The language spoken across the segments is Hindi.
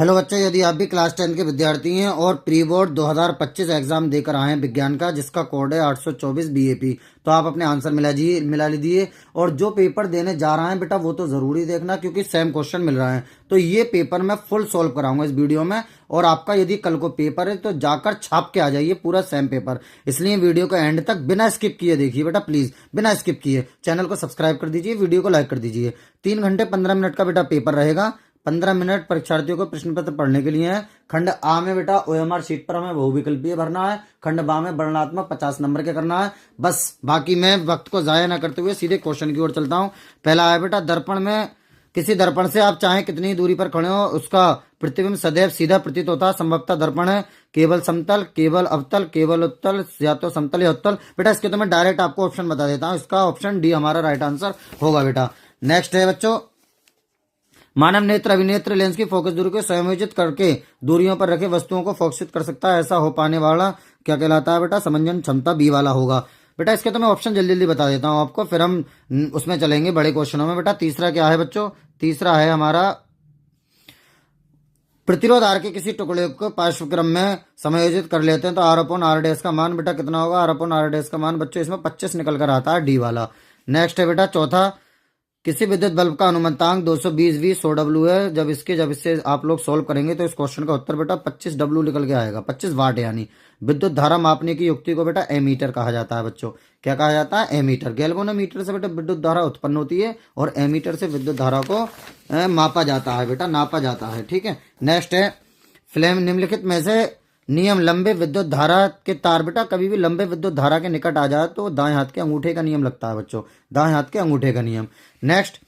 हेलो बच्चों, यदि आप भी क्लास 10 के विद्यार्थी हैं और प्री बोर्ड 2025 एग्जाम देकर आए हैं विज्ञान का, जिसका कोड है 824 बीएपी, तो आप अपने आंसर मिला लीजिए। और जो पेपर देने जा रहा है बेटा, वो तो जरूरी देखना, क्योंकि सेम क्वेश्चन मिल रहा है। तो ये पेपर मैं फुल सॉल्व कराऊंगा इस वीडियो में। और आपका यदि कल को पेपर है तो जाकर छाप के आ जाइए पूरा सेम पेपर। इसलिए वीडियो को एंड तक बिना स्किप किए देखिए बेटा, प्लीज बिना स्किप किए। चैनल को सब्सक्राइब कर दीजिए, वीडियो को लाइक कर दीजिए। 3 घंटे 15 मिनट का बेटा पेपर रहेगा। 15 मिनट परीक्षार्थियों को प्रश्न पत्र पढ़ने के लिए है। खंड आ में बेटा ओएमआर शीट पर हमें बहुविकल्पीय भरना है। खंड बा में वर्णनात्मक 50 नंबर के करना है। बस बाकी मैं वक्त को जाया ना करते हुए सीधे क्वेश्चन की ओर चलता हूं। पहला है बेटा, दर्पण में किसी दर्पण से आप चाहे कितनी दूरी पर खड़े हो, उसका प्रतिबिंब सदैव सीधा प्रतीत होता है। संभवतः दर्पण है केवल समतल, केवल अवतल, केवल उत्तल, या तो समतल या उत्तल। बेटा इसके तो मैं डायरेक्ट आपको ऑप्शन बता देता हूं। इसका ऑप्शन डी हमारा राइट आंसर होगा बेटा। नेक्स्ट है बच्चों, मानव नेत्र अभिनेत्र लेंस की फोकस दूरी को समायोजित करके दूरियों पर रखे वस्तुओं को फोकसित कर सकता है। ऐसा हो पाने वाला क्या कहलाता है बेटा? समंजन क्षमता बी वाला होगा बेटा। इसके तो मैं ऑप्शन जल्दी जल्दी बता देता हूं आपको, फिर हम उसमें चलेंगे बड़े क्वेश्चनों में। बेटा तीसरा क्या है बच्चों? तीसरा है हमारा, प्रतिरोध आर के किसी टुकड़े को पार्श्वक्रम में समायोजित कर लेते हैं तो आर अपॉन आर डैश का मान बेटा कितना होगा? आर अपॉन आर डैश का मान बच्चों इसमें 25 निकल कर आता है, डी वाला। नेक्स्ट है बेटा चौथा, किसी विद्युत बल्ब का अनुमतांक 220 100 डब्ल्यू है। जब इससे आप लोग सोल्व करेंगे तो इस क्वेश्चन का उत्तर बेटा 25 डब्ल्यू निकल के आएगा, 25 वाट यानी। विद्युत धारा मापने की युक्ति को बेटा एमीटर कहा जाता है बच्चों। क्या कहा जाता है? एमीटर। गैल्वेनोमीटर से बेटा विद्युत धारा उत्पन्न होती है और एमीटर से विद्युत धारा को मापा जाता है बेटा, नापा जाता है। ठीक है। नेक्स्ट है, फ्लेम निम्नलिखित में से नियम लंबे विद्युत धारा के तार बेटा कभी भी लंबे विद्युत धारा के निकट आ जाए तो दाएं हाथ के अंगूठे का नियम लगता है बच्चों, दाएं हाथ के अंगूठे का नियम। नेक्स्ट,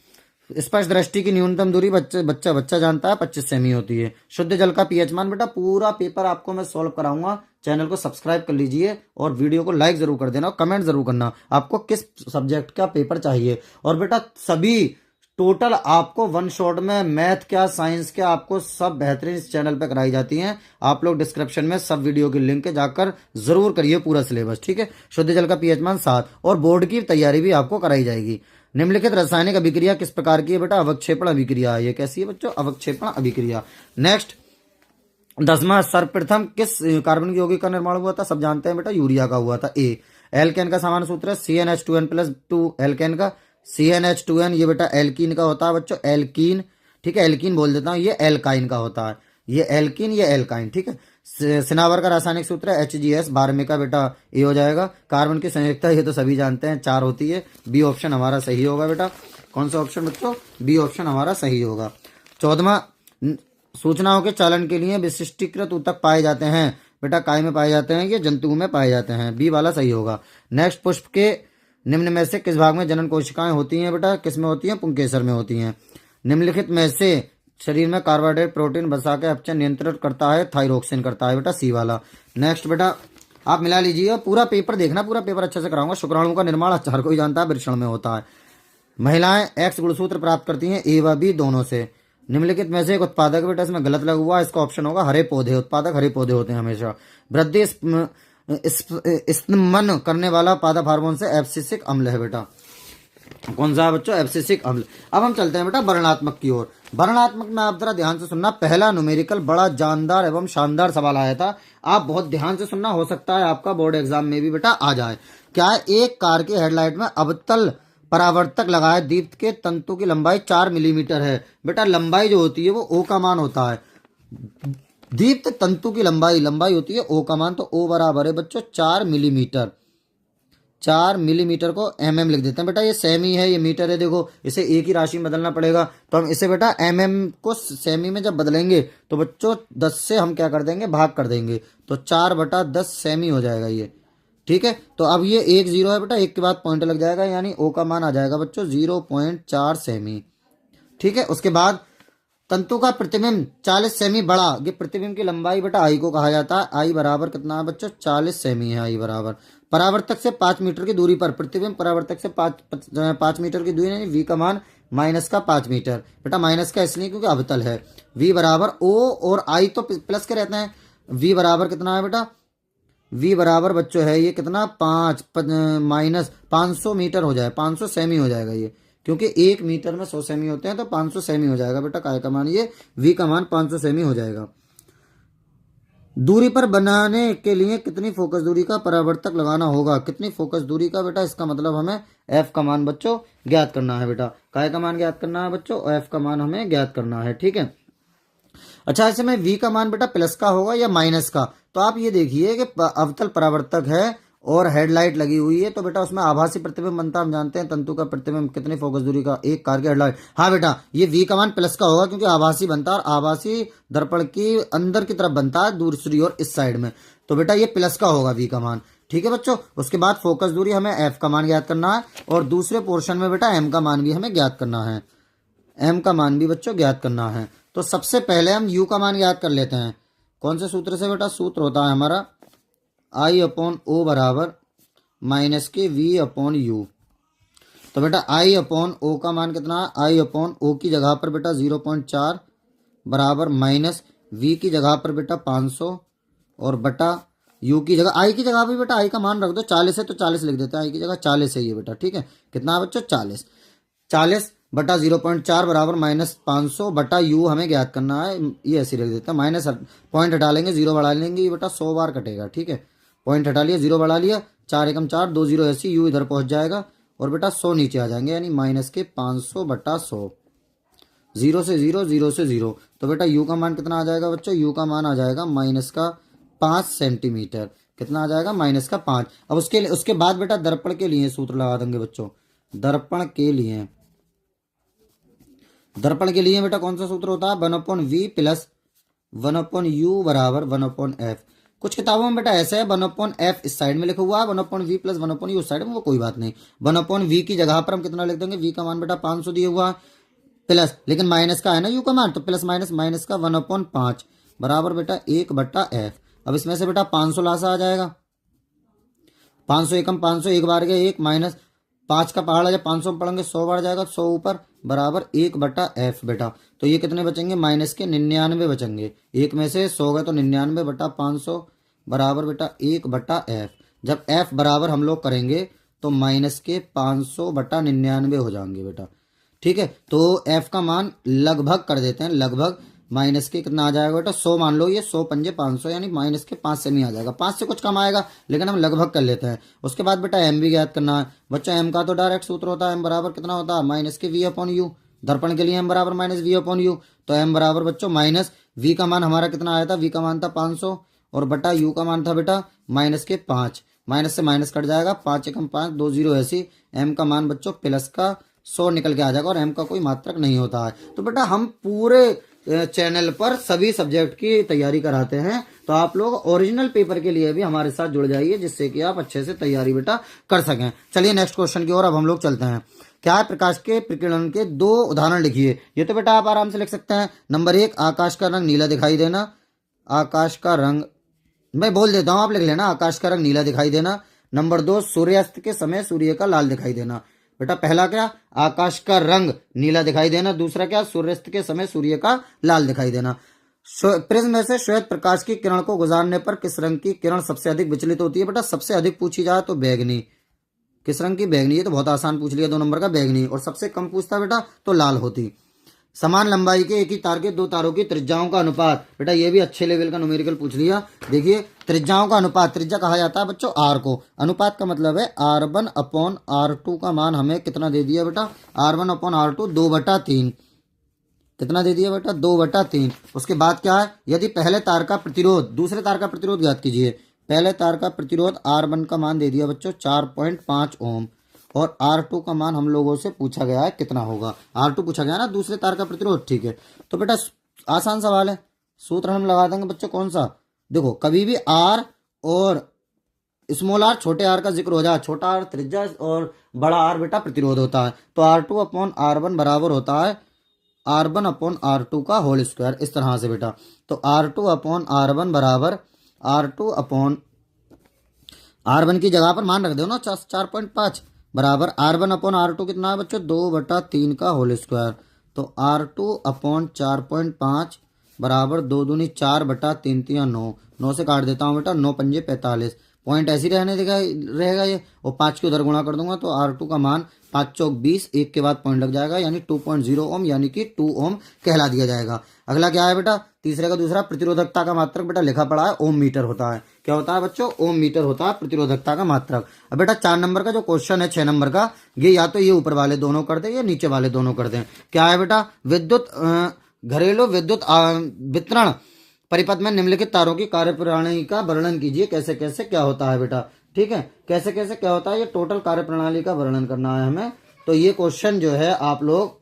स्पष्ट दृष्टि की न्यूनतम दूरी बच्चा जानता है 25 सेमी होती है। शुद्ध जल का पीएच मान बेटा पूरा पेपर आपको मैं सॉल्व कराऊंगा। चैनल को सब्सक्राइब कर लीजिए और वीडियो को लाइक जरूर कर देना और कमेंट जरूर करना आपको किस सब्जेक्ट का पेपर चाहिए। और बेटा सभी टोटल आपको वन शॉट में मैथ क्या साइंस क्या आपको सब बेहतरीन इस चैनल पे कराई जाती हैं। आप लोग डिस्क्रिप्शन में सब वीडियो की लिंक है, जाकर जरूर करिए पूरा सिलेबस। ठीक है। शुद्ध जल का पीएच मान 7 और बोर्ड की तैयारी भी आपको कराई जाएगी। निम्नलिखित रासायनिक अभिक्रिया किस प्रकार की है बेटा? अवक्षेपण अभिक्रिया। ये कैसी है बच्चों? अवक्षेपण अभिक्रिया। नेक्स्ट, 10वां, सर्वप्रथम किस कार्बन यौगिक का निर्माण हुआ था? सब जानते हैं बेटा, यूरिया का हुआ था। ए। एल्केन का सामान्य सूत्र है CnH2n+2 एल्केन का। CnH2n ये बेटा एल्कीन का होता है बच्चों, एल्कीन। ठीक है, एल्कीन बोल देता हूं, ये एल्काइन का होता है। ये एल्कीन, ये एल्काइन। ठीक है। सिनावर का रासायनिक सूत्र है HGS, 12वें का बेटा ये हो जाएगा। कार्बन की संयुक्ता ये तो सभी जानते हैं 4 होती है। बी ऑप्शन हमारा सही होगा बेटा। कौन सा ऑप्शन बच्चों? बी ऑप्शन हमारा सही होगा। 14वां, सूचनाओं के चालन के लिए विशिष्टीकृत ऊतक पाए जाते हैं बेटा, काय में पाए जाते हैं? ये जंतुओं में पाए जाते हैं, बी वाला सही होगा। नेक्स्ट, पुष्प के निम्न में से किस भाग में जनन कोशिकाएं होती हैं बेटा? किस में होती हैं? पुंकेसर में होती हैं। निम्नलिखित में से शरीर में कार्बोहाइड्रेट प्रोटीन वसा के अपचयन नियंत्रित करता है? थायरोक्सिन करता है बेटा, सी वाला। नेक्स्ट बेटा आप मिला लीजिए, पूरा पेपर देखना, पूरा पेपर अच्छे से कराऊंगा। शुक्राणु का निर्माण हर कोई जानता है, वृषण में होता है। महिलाएं एक्स गुणसूत्र प्राप्त करती हैं, ए व बी दोनों से। निम्नलिखित में से एक उत्पादक बेटा, इसमें गलत लगा हुआ, इसका ऑप्शन होगा हरे पौधे। उत्पादक हरे पौधे होते हैं हमेशा। वृद्धि स्तमन करने वाला पादप हार्मोन से एब्सिसिक अम्ल है बेटा। कौन सा है बच्चों? एब्सिसिक अम्ल। अब हम चलते हैं बेटा वर्णनात्मक की ओर। वर्णनात्मक में आप जरा ध्यान से सुनना, पहला न्यूमेरिकल बड़ा जानदार एवं शानदार सवाल आया था। आप बहुत ध्यान से सुनना, हो सकता है आपका बोर्ड एग्जाम में भी बेटा आ जाए। क्या है? एक कार के हेडलाइट में अवतल परावर्तक लगाए दीप्त के तंतु की लंबाई 4 मिलीमीटर है बेटा। लंबाई जो होती है वो ओ का मान होता है। दीप्त तंतु की लंबाई होती है ओ का मान, तो ओ बराबर है बच्चों 4 मिलीमीटर। 4 मिलीमीटर को mm लिख देते हैं बेटा। ये सेमी है, ये मीटर है। देखो इसे एक ही राशि में बदलना पड़ेगा, तो हम इसे बेटा mm को सेमी में जब बदलेंगे तो बच्चों 10 से हम क्या कर देंगे? भाग कर देंगे, तो 4/10 सेमी हो जाएगा ये। ठीक है। तो अब ये 1 0 है बेटा, एक के बाद पॉइंट लग जाएगा, यानी ओ का मान आ जाएगा बच्चों 0.4 सेमी। ठीक है। उसके बाद तंतु का प्रतिबिंब 40 सेमी बड़ा। ये प्रतिबिंब की लंबाई बेटा आई को कहा जाता है। आई बराबर कितना है बच्चों? 40 सेमी है आई बराबर। परावर्तक से 5 मीटर की दूरी पर प्रतिबिंब परावर्तक से 5 मीटर की दूरी, यानी वी का मान -5 मीटर बेटा। माइनस का इसलिए क्योंकि अवतल है। वी बराबर ओ और आई तो प्लस के रहते हैं। वी बराबर कितना है बेटा? वी बराबर बच्चों है ये कितना? 5 -500 मीटर हो जाए, 500 सेमी हो जाएगा ये। क्योंकि 1 मीटर में 100 सेमी होते हैं, तो 500 सेमी हो जाएगा बेटा काय का मान, ये v का मान 500 सेमी हो जाएगा। दूरी पर बनाने के लिए कितनी फोकस दूरी का परावर्तक लगाना होगा, कितनी फोकस दूरी का बेटा, इसका मतलब हमें f का मान बच्चों ज्ञात करना है बेटा, काय का मान ज्ञात करना है बच्चों, f का मान हमें ज्ञात करना है। ठीक है। अच्छा, ऐसे में v का मान बेटा प्लस का होगा या माइनस का, तो आप ये देखिए कि अवतल परावर्तक है और हेडलाइट लगी हुई है, तो बेटा उसमें आभासी प्रतिबिंब बनता है, हम जानते हैं तंतु का प्रतिबिंब कितनी फोकस दूरी का, एक कार की हेडलाइट। हाँ बेटा, ये v का मान प्लस का होगा क्योंकि आभासी बनता है, और आभासी दर्पण की अंदर की तरफ बनता है, दूसरी ओर इस साइड में, तो बेटा ये प्लस का होगा v का मान। ठीक है बच्चों। उसके बाद फोकस दूरी हमें f का मान ज्ञात करना है, और दूसरे पोर्शन में बेटा m का मान भी हमें ज्ञात करना है, m का मान भी बच्चों ज्ञात करना है। तो सबसे पहले हम u का मान ज्ञात कर लेते हैं। कौन से सूत्र से बेटा, सूत्र होता है हमारा I/O बराबर माइनस के v/u। तो बेटा I/O का मान कितना है, I/O की जगह पर बेटा 0.4 बराबर माइनस v की जगह पर बेटा 500 और बटा u की जगह, i की जगह भी बेटा i का मान रख दो, 40 है तो 40 लिख देते हैं, i की जगह 40 है ये बेटा। ठीक है, कितना है बच्चों 40 बटा 0.4 बराबर माइनस 500 बटा u हमें ज्ञात करना है, ये ऐसे लिख देते हैं, माइनस पॉइंट हटा लेंगे, 0 बढ़ा लेंगे, ये बेटा 100 बार कटेगा। ठीक है, पॉइंट हटा लिया, 0 बढ़ा लिया, 4 एकम 4, 2 0 ऐसी, u इधर पहुंच जाएगा और बेटा 100 नीचे आ जाएंगे, यानी माइनस के 500 बटा 100, 0 से 0, 0 से 0, तो बेटा u का मान कितना आ जाएगा बच्चों, u का मान आ जाएगा माइनस का 5 सेंटीमीटर। कितना आ जाएगा, माइनस का 5। अब उसके बाद बेटा दर्पण के लिए सूत्र लगा देंगे बच्चों, दर्पण के लिए बेटा कौन सा सूत्र होता है, 1/v प्लस 1/u बराबर 1/f। कुछ किताबों में बेटा ऐसा है 1/f इस साइड में लिखा हुआ है, 1/v प्लस 1/u उस साइड में, वो कोई बात नहीं। 1/v की जगह पर हम कितना लिख देंगे, v का मान बेटा 500 दिया हुआ है, प्लस लेकिन माइनस का है ना u का मान, तो प्लस माइनस का 1/5 बराबर बेटा 1/f। अब इसमें से बेटा 500 लासा आ जाएगा, 500 एकम 500, एक बार गया 1 माइनस 5 का पहाड़ आ जाए, 500 पढ़ेंगे 100 बढ़ जाएगा, 100 ऊपर बराबर 1/f बेटा। तो ये कितने बचेंगे, माइनस के 99 बचेंगे, एक में से 100 गए तो 99 बटा 500 बराबर बेटा 1/f। जब f बराबर हम लोग करेंगे तो माइनस के 500 बटा 99 हो जाएंगे बेटा। ठीक है, तो f का मान लगभग कर देते हैं, लगभग माइनस के कितना आ जाएगा बेटा 100 मान लो, ये 100 पंजे 500 यानी माइनस के 5 सेमी आ जाएगा, 5 से कुछ कम आएगा लेकिन हम लगभग कर लेते हैं। उसके बाद बेटा m भी ज्ञात करना है बच्चा, m का तो डायरेक्ट सूत्र होता है, m बराबर कितना होता है, माइनस के v/u। दर्पण के लिए m बराबर माइनस v/u, तो m बराबर बच्चों माइनस v का मान हमारा कितना आया था, v का मान था 500 और बटा u का मान था बेटा माइनस के 5, माइनस से माइनस कट जाएगा, 5 एकम 5, 2 0 ऐसी, m का मान बच्चों प्लस का 100 निकल के आ जाएगा, और m का कोई मात्रक नहीं होता है। तो बेटा हम पूरे चैनल पर सभी सब्जेक्ट की तैयारी कराते हैं, तो आप लोग ओरिजिनल पेपर के लिए भी हमारे साथ जुड़ जाइए, जिससे कि आप अच्छे से तैयारी बेटा कर सकें। चलिए नेक्स्ट क्वेश्चन की ओर अब हम लोग चलते हैं। क्या है, प्रकाश के प्रकीर्णन के 2 उदाहरण लिखिए। ये तो बेटा आप आराम से लिख सकते हैं। नंबर 1, आकाश का रंग नीला दिखाई देना, आकाश का रंग, मैं बोल देता हूं आप लिख लेना, आकाश का रंग नीला दिखाई देना। नंबर 2, सूर्यास्त के समय सूर्य का लाल दिखाई देना। बेटा पहला क्या, आकाश का रंग नीला दिखाई देना, दूसरा क्या, सूर्यास्त के समय सूर्य का लाल दिखाई देना। प्रिज्म में से श्वेत प्रकाश की किरण को गुजारने पर किस रंग की किरण सबसे अधिक विचलित होती है। बेटा सबसे अधिक पूछी जाए तो बैगनी। किस रंग की, बैगनी। ये तो बहुत आसान पूछ लिया, 2 नंबर का बैगनी। और सबसे कम पूछता बेटा तो लाल होती। समान लंबाई के एक ही तार के 2 तारों की त्रिज्याओं का अनुपात। बेटा ये भी अच्छे लेवल का न्यूमेरिकल पूछ लिया। देखिए त्रिज्याओं का अनुपात, त्रिज्या कहा जाता है बच्चों आर को, अनुपात का मतलब है R1/R2 का मान हमें कितना दे दिया बेटा, R1/R2 2/3। कितना दे दिया बेटा, 2/3। उसके बाद क्या है, यदि पहले तार का प्रतिरोध दूसरे तार का प्रतिरोध ज्ञात कीजिए। पहले तार का प्रतिरोध R1 का मान दे दिया बच्चों 4.5 ओम, और R2 का मान हम लोगों से पूछा गया है कितना होगा। R2 पूछा गया ना, दूसरे तार का प्रतिरोध। ठीक है, तो बेटा आसान सवाल है, सूत्र हम लगा देंगे बच्चों कौन सा। देखो कभी भी R और स्मॉल r छोटे r का जिक्र हो जाए, छोटा r त्रिज्या और बड़ा R बेटा प्रतिरोध होता है, तो R2/R1 बराबर होता है R1/R2 का होल स्क्वायर। इस तरह से बेटा, तो R2/R1 बराबर R1 की जगह पर मान रख दो ना 4.5 बराबर R1/R2 कितना है बच्चों, 2/3 का होल स्क्वायर। तो R2/4.5 बराबर 2 दूनी 4/3 9, 9 से काट देता हूँ बेटा, 9 पंजे 45, पॉइंट ऐसी रहने देगा रहेगा ये, और 5 के उधर गुणा कर दूंगा तो R2 का मान 5 चौक 20, एक के बाद पॉइंट लग जाएगा, यानी 2.0 ओम, यानी कि 2 ओम कहला दिया जाएगा। अगला क्या है बेटा, तीसरे का दूसरा, प्रतिरोधकता का मात्रक बेटा लिखा पड़ा है ओम मीटर होता है। क्या होता है बच्चों, ओम मीटर होता है प्रतिरोधकता का मात्रक। अब बेटा 4 नंबर का जो क्वेश्चन है 6 नंबर का, ये या तो ये ऊपर वाले दोनों कर दे या नीचे वाले दोनों कर दें। क्या है बेटा, विद्युत घरेलू विद्युत वितरण परिपथ में निम्नलिखित तारों की कार्यप्रणाली का वर्णन कीजिए। कैसे कैसे क्या होता है बेटा, ठीक है, कैसे कैसे क्या होता है, ये टोटल कार्यप्रणाली का वर्णन करना है हमें। तो ये क्वेश्चन जो है आप लोग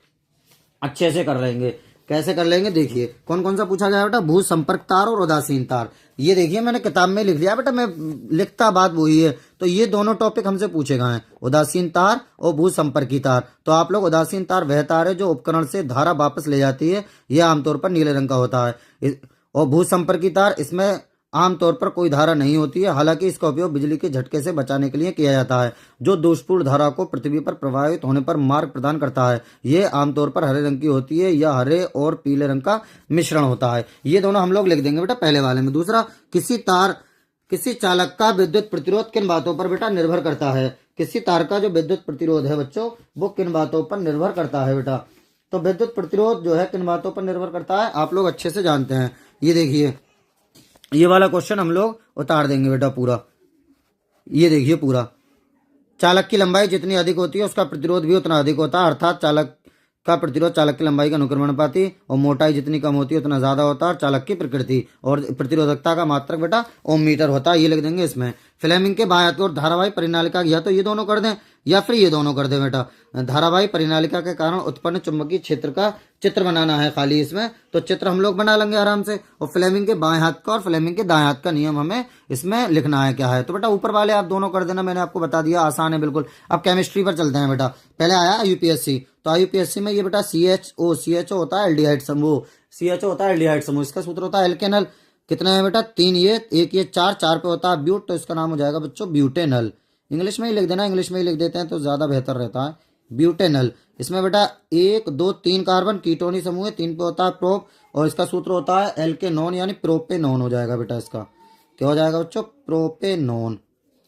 अच्छे से कर लेंगे। कैसे कर लेंगे, देखिए कौन कौन सा पूछा गया बेटा, भू संपर्क तार और उदासीन तार। ये देखिए मैंने किताब में लिख लिया बेटा, मैं लिखता बात वही है। तो ये दोनों टॉपिक हमसे पूछे गए हैं, उदासीन तार और भू संपर्की तार। तो आप लोग, उदासीन तार वह तार है जो उपकरण से धारा वापस ले जाती है, यह आमतौर पर नीले रंग का होता है। और भू संपर्की तार, इसमें आमतौर पर कोई धारा नहीं होती है, हालांकि इसका उपयोग बिजली के झटके से बचाने के लिए किया जाता है, जो दोषपूर्ण धारा को पृथ्वी पर प्रवाहित होने पर मार्ग प्रदान करता है। यह आमतौर पर हरे रंग की होती है या हरे और पीले रंग का मिश्रण होता है। ये दोनों हम लोग लिख देंगे बेटा पहले वाले में। दूसरा, किसी चालक का विद्युत प्रतिरोध किन बातों पर बेटा निर्भर करता है। किसी तार का जो विद्युत प्रतिरोध है बच्चों, वो किन बातों पर निर्भर करता है बेटा। तो विद्युत प्रतिरोध जो है किन बातों पर निर्भर करता है, आप लोग अच्छे से जानते हैं। ये देखिए, ये वाला क्वेश्चन हम लोग उतार देंगे बेटा पूरा। ये देखिए पूरा, चालक की लंबाई जितनी अधिक होती है उसका प्रतिरोध भी उतना अधिक होता है, अर्थात चालक का प्रतिरोध चालक की लंबाई का अनुक्रमणानुपाती, और मोटाई जितनी कम होती है उतना ज्यादा होता है। और चालक की प्रकृति और प्रतिरोधकता का मात्रक बेटा ओम मीटर होता है, ये लिख देंगे इसमें। फ्लेमिंग के बाएं हाथ की ओर धारावाही परिनालिका, या तो ये दोनों कर दें या फिर ये दोनों कर दें बेटा। धारावाही परिनालिका के कारण उत्पन्न चुंबकीय क्षेत्र का चित्र बनाना है खाली इसमें, तो चित्र हम लोग बना लेंगे आराम से। और फ्लेमिंग के बाएं हाथ का और फ्लेमिंग के दाएं हाथ का नियम हमें इसमें लिखना है क्या है। तो बेटा ऊपर वाले आप दोनों कर देना, मैंने आपको बता दिया, आसान है बिल्कुल। अब केमिस्ट्री पर चलते हैं बेटा। पहले आया यूपीएससी, तो यूपीएससी में ये बेटा CHO होता है एल्डिहाइड समूह, CHO होता है एल्डिहाइड समूह, इसका सूत्र होता है एल्केनल। कितने हैं बेटा, 3, ये एक, ये 4 पे होता है ब्यूट, तो इसका नाम हो जाएगा बच्चों ब्यूटेनल। इंग्लिश में ही लिख देना, इंग्लिश में ही लिख देते हैं तो ज्यादा बेहतर रहता है, ब्यूटेनल। इसमें बेटा 1, 2, 3 कार्बन कीटोनी समूह है, 3 पे होता है प्रोप, और इसका सूत्र होता है एल्केनोन, यानी प्रोपेनोन हो जाएगा बेटा। इसका क्या हो जाएगा बच्चों, प्रोपेनोन,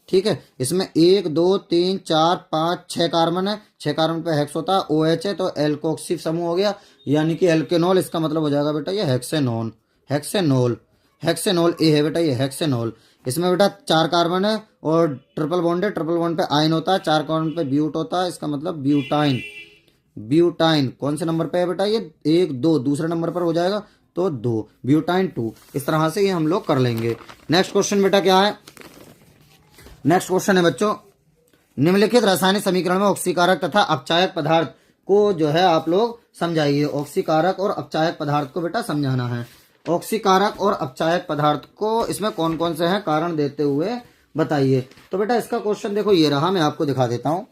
ठीक है। इसमें 1, 2, 3, 4, 5, 6 कार्बन है, 6 कार्बन पे हेक्स होता है, OH है, तो एल्कोक्सी समूह हो गया, यानी कि एल्केनोल। इसका मतलब हो जाएगा बेटा ये हेक्सेनोन, हेक्सेनोल, हेक्सेनोल ए है बेटा ये हेक्सेनोल। इसमें बेटा 4 कार्बन है और ट्रिपल बॉन्ड है, ट्रिपल बॉन्ड पे आयन होता है, 4 कार्बन पे ब्यूट होता है, इसका मतलब ब्यूटाइन, ब्यूटाइन कौन से नंबर पे है बेटा, ये 1, 2 दूसरे नंबर पर हो जाएगा, तो 2 ब्यूटाइन 2। इस तरह से ये हम लोग कर लेंगे। नेक्स्ट क्वेश्चन बेटा क्या है, नेक्स्ट क्वेश्चन है बच्चों, निम्नलिखित रासायनिक समीकरण में ऑक्सीकारक तथा अपचायक पदार्थ को जो है आप लोग समझाइए। ऑक्सीकारक और अपचायक पदार्थ को बेटा समझाना है। ऑक्सीकारक और अपचायक पदार्थ को इसमें कौन कौन से हैं कारण देते हुए बताइए। तो बेटा इसका क्वेश्चन देखो ये रहा, मैं आपको दिखा देता हूं।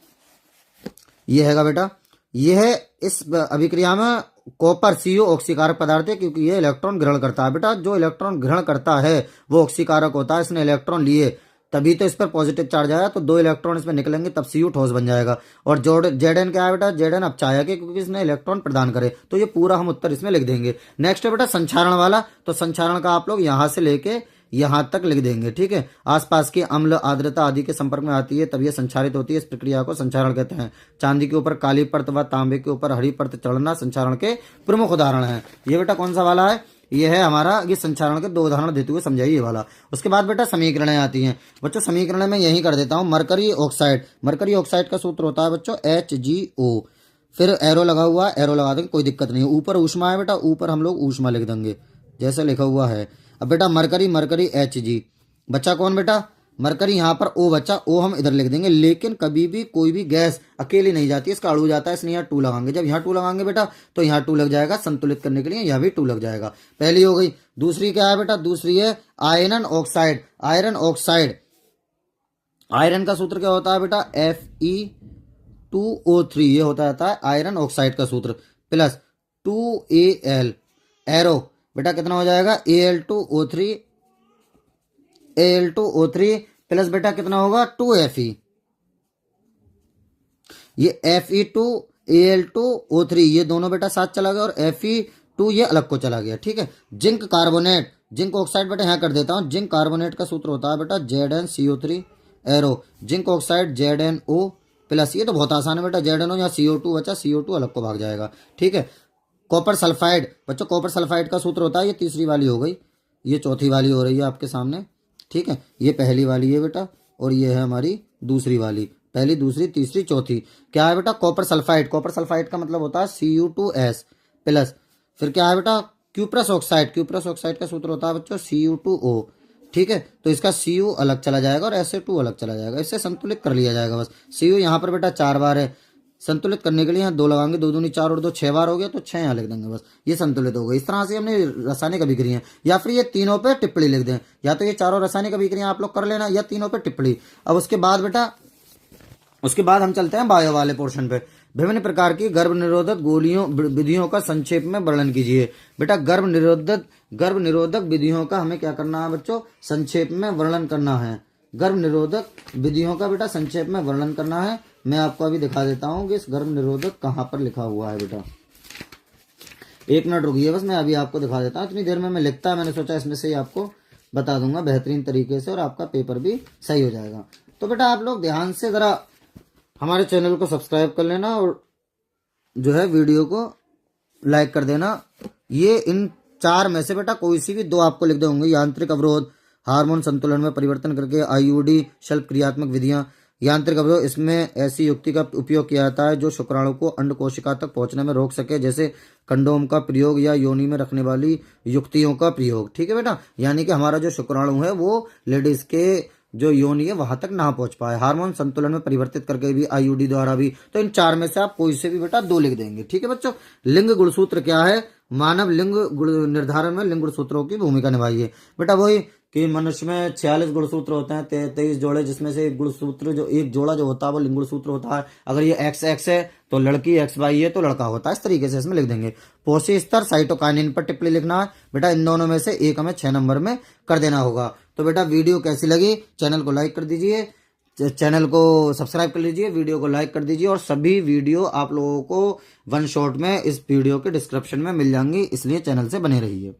ये हैगा बेटा, यह इस अभिक्रिया में कॉपर CO ऑक्सीकारक पदार्थ है, क्योंकि ये इलेक्ट्रॉन ग्रहण करता है। बेटा जो इलेक्ट्रॉन ग्रहण करता है वो ऑक्सीकारक होता है, इसने इलेक्ट्रॉन लिए तभी तो इस पर पॉजिटिव चार्ज आया, तो 2 इलेक्ट्रॉन इसमें निकलेंगे तब CO ठोस बन जाएगा। और Zn क्या है बेटा, Zn अपचायक है, क्योंकि इसने इलेक्ट्रॉन प्रदान करे। तो ये पूरा हम उत्तर इसमें लिख देंगे। नेक्स्ट है बेटा संक्षारण वाला, तो संक्षारण का आप लोग यहां से लेके यहां तक लिख देंगे, ठीक है। आसपास की अम्ल आर्द्रता आदि के संपर्क में आती है तब यह संचारित होती है, इस प्रक्रिया को संचारण कहते हैं। चांदी के ऊपर काली परत व तांबे के ऊपर हरी परत चढ़ना संचारण के प्रमुख उदाहरण है। ये बेटा कौन सा वाला है, ये है हमारा, ये संचारण के 2 उदाहरण देते हुए समझाइए ये वाला। उसके बाद बेटा समीकरणें आती हैं बच्चों। समीकरण में यही कर देता हूं, मरकरी ऑक्साइड, मरकरी ऑक्साइड का सूत्र होता है बच्चों HgO, फिर एरो लगा हुआ है, एरो लगा देंगे कोई दिक्कत नहीं है। ऊपर ऊष्मा है बेटा, ऊपर हम लोग ऊष्मा लिख देंगे जैसे लिखा हुआ है। अब बेटा मरकरी, मरकरी Hg, बच्चा कौन बेटा, मरकरी, यहाँ पर O बच्चा, O हम इधर लिख देंगे। लेकिन कभी भी कोई भी गैस अकेली नहीं जाती, इसका अणु जाता है, इसलिए यहाँ 2 लगाएंगे। जब यहाँ 2 लगाएंगे बेटा तो यहाँ 2 लग जाएगा, संतुलित करने के लिए यहाँ भी 2 लग जाएगा। पहली हो गई। दूसरी क्या है बेटा, दूसरी है iron oxide, iron oxide. Iron का सूत्र क्या होता है बेटा, Fe2O3, ये होता है आयरन ऑक्साइड का सूत्र, प्लस 2Al, एरो बेटा कितना हो जाएगा, Al2O3, Al2O3 प्लस बेटा कितना होगा 2Fe, ये Fe2Al2O3 ये दोनों बेटा साथ चला गया, और Fe2 ये अलग को चला गया, ठीक है। जिंक कार्बोनेट, जिंक ऑक्साइड बेटा यहाँ कर देता हूं। जिंक कार्बोनेट का सूत्र होता है बेटा ZnCO3, arrow zinc oxide ZnO, plus, ये तो बहुत आसान है बेटा, ZnO यहाँ CO2 बचा, CO2 अलग को भाग जाएगा, ठीक है। कॉपर सल्फाइड बच्चों, कॉपर सल्फाइड का सूत्र होता है, ये तीसरी वाली हो गई, ये चौथी वाली हो रही है आपके सामने, ठीक है। ये पहली वाली है बेटा, और ये है हमारी दूसरी वाली, पहली दूसरी तीसरी चौथी। क्या है बेटा, कॉपर सल्फाइड, कॉपर सल्फाइड का मतलब होता है Cu2S प्लस। फिर क्या है बेटा, क्यूप्रस ऑक्साइड, क्यूप्रस ऑक्साइड का सूत्र होता है बच्चों Cu2O, ठीक है। तो इसका Cu अलग चला जाएगा और SA2 अलग चला जाएगा, इससे संतुलित कर लिया जाएगा बस। Cu यहाँ पर बेटा 4 बार है, संतुलित करने के लिए यहाँ 2 लगाएंगे, 2 दूनी 4 और 2 6 बार हो गया, तो 6 यहाँ लिख देंगे बस, ये संतुलित हो गई। इस तरह से हमने रासायनिक अभिक्रियाएं, या फिर ये तीनों पे टिप्पणी लिख दें, या तो ये चारों रासायनिक अभिक्रियाएं आप लोग कर लेना, या तीनों पे टिप्पणी। अब उसके बाद बेटा, उसके बाद हम चलते हैं बायो वाले पोर्शन पे। विभिन्न प्रकार की गर्भ निरोधक गोलियों विधियों का संक्षेप में वर्णन कीजिए। बेटा गर्भ निरोधक विधियों का हमें क्या करना है बच्चों, संक्षेप में वर्णन करना है। गर्भ निरोधक विधियों का बेटा संक्षेप में वर्णन करना है। मैं आपको अभी दिखा देता हूँ कि इस गर्भ निरोधक कहाँ पर लिखा हुआ है बेटा, 1 मिनट रुकिए बस, मैं अभी आपको दिखा देता हूँ। इतनी देर में मैं लिखता, मैंने सोचा इसमें से ही आपको बता दूंगा बेहतरीन तरीके से, और आपका पेपर भी सही हो जाएगा। तो बेटा आप लोग ध्यान से जरा हमारे चैनल को सब्सक्राइब कर लेना, और जो है वीडियो को लाइक कर देना। ये इन 4 में से बेटा कोई सी भी 2 आपको लिख दे होंगे, यांत्रिक अवरोध, हार्मोन संतुलन में परिवर्तन करके, IUD, शल्प क्रियात्मक विधियां। यांत्रिक अवरोध, इसमें ऐसी युक्ति का उपयोग किया जाता है जो शुक्राणु को अंड कोशिका तक पहुंचने में रोक सके, जैसे कंडोम का प्रयोग या योनि में रखने वाली युक्तियों का प्रयोग, ठीक है बेटा। यानी कि हमारा जो शुक्राणु है वो लेडीज के जो योनि है वहां तक ना पहुंच पाए। हार्मोन संतुलन में परिवर्तित करके भी, IUD द्वारा भी। तो इन 4 में से आप कोई से भी बेटा 2 लिख देंगे, ठीक है बच्चों। लिंग गुणसूत्र क्या है, मानव लिंग निर्धारण में लिंग गुणसूत्रों की भूमिका निभाइए। बेटा वही कि मनुष्य में 46 गुणसूत्र होते हैं, 23 जोड़े, जिसमें से एक गुणसूत्र जो एक जोड़ा जो होता है वो लिंग गुणसूत्र होता है। अगर ये XX है तो लड़की, XY है तो लड़का होता है, इस तरीके से इसमें लिख देंगे। पोषी स्तर, साइटोकाइनिन पर टिप्पणी लिखना है बेटा, इन दोनों में से एक हमें 6 नंबर में कर देना होगा। तो बेटा वीडियो कैसी लगी, चैनल को लाइक कर दीजिए, चैनल को सब्सक्राइब कर लीजिए, वीडियो को लाइक कर दीजिए, और सभी वीडियो आप लोगों को 1 शॉट में इस वीडियो के डिस्क्रिप्शन में मिल जाएंगी, इसलिए चैनल से बने रहिए।